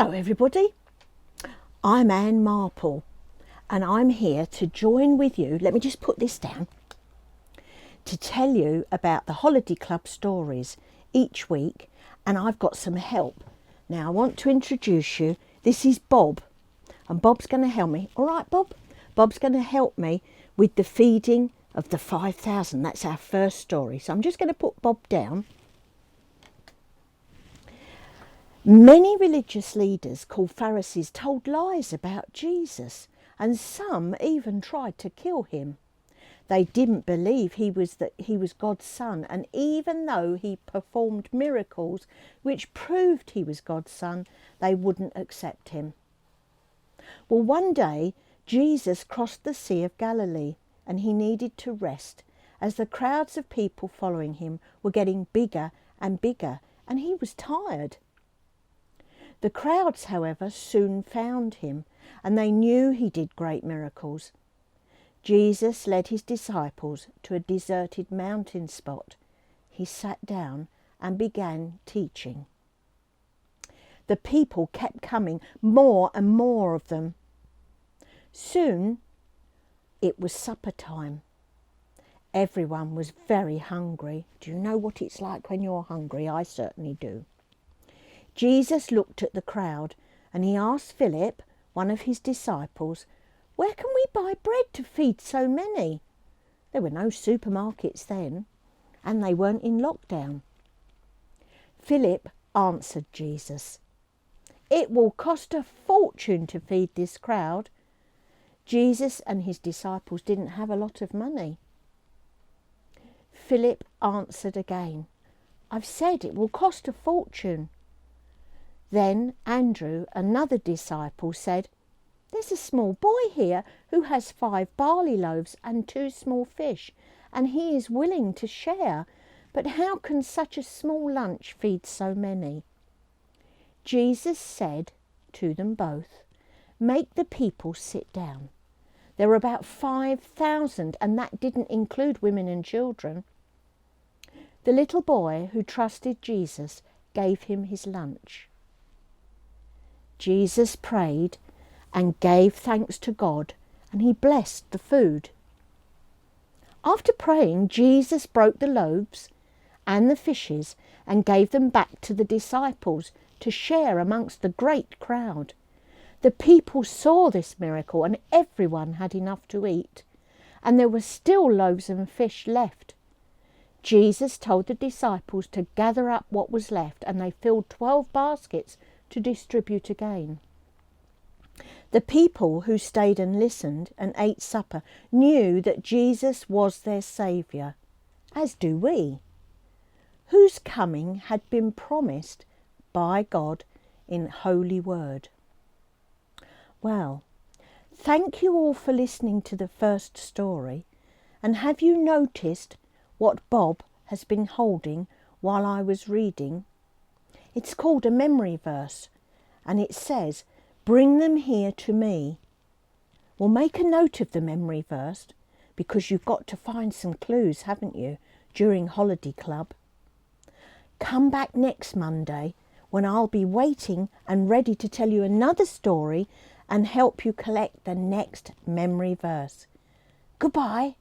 Hello everybody, I'm Anne Marple and I'm here to join with you, let me just put this down, to tell you about the Holiday Club stories each week, and I've got some help. Now I want to introduce you, this is Bob, and Bob's going to help me. All right Bob? Bob's going to help me with the feeding of the 5,000, that's our first story. So I'm just going to put Bob down. Many religious leaders called Pharisees told lies about Jesus, and some even tried to kill him. They didn't believe he was God's son, and even though he performed miracles which proved he was God's son, they wouldn't accept him. Well, one day Jesus crossed the Sea of Galilee and he needed to rest as the crowds of people following him were getting bigger and bigger, and he was tired. The crowds, however, soon found him, and they knew he did great miracles. Jesus led his disciples to a deserted mountain spot. He sat down and began teaching. The people kept coming, more and more of them. Soon it was supper time. Everyone was very hungry. Do you know what it's like when you're hungry? I certainly do. Jesus looked at the crowd and he asked Philip, one of his disciples, "Where can we buy bread to feed so many?" There were no supermarkets then, and they weren't in lockdown. Philip answered Jesus, "It will cost a fortune to feed this crowd." Jesus and his disciples didn't have a lot of money. Philip answered again, "I've said it will cost a fortune." Then Andrew, another disciple, said, "There's a small boy here who has 5 barley loaves and 2 small fish, and he is willing to share. But how can such a small lunch feed so many?" Jesus said to them both, "Make the people sit down." There were about 5,000, and that didn't include women and children. The little boy who trusted Jesus gave him his lunch. Jesus prayed and gave thanks to God, and he blessed the food. After praying, Jesus broke the loaves and the fishes and gave them back to the disciples to share amongst the great crowd. The people saw this miracle and everyone had enough to eat, and there were still loaves and fish left. Jesus told the disciples to gather up what was left, and they filled 12 baskets to distribute again. The people who stayed and listened and ate supper knew that Jesus was their saviour, as do we, whose coming had been promised by God in Holy Word. Well, thank you all for listening to the first story, and have you noticed what Bob has been holding while I was reading? It's called a memory verse, and it says, "Bring them here to me." Well, make a note of the memory verse, because you've got to find some clues, haven't you, during Holiday Club. Come back next Monday when I'll be waiting and ready to tell you another story and help you collect the next memory verse. Goodbye.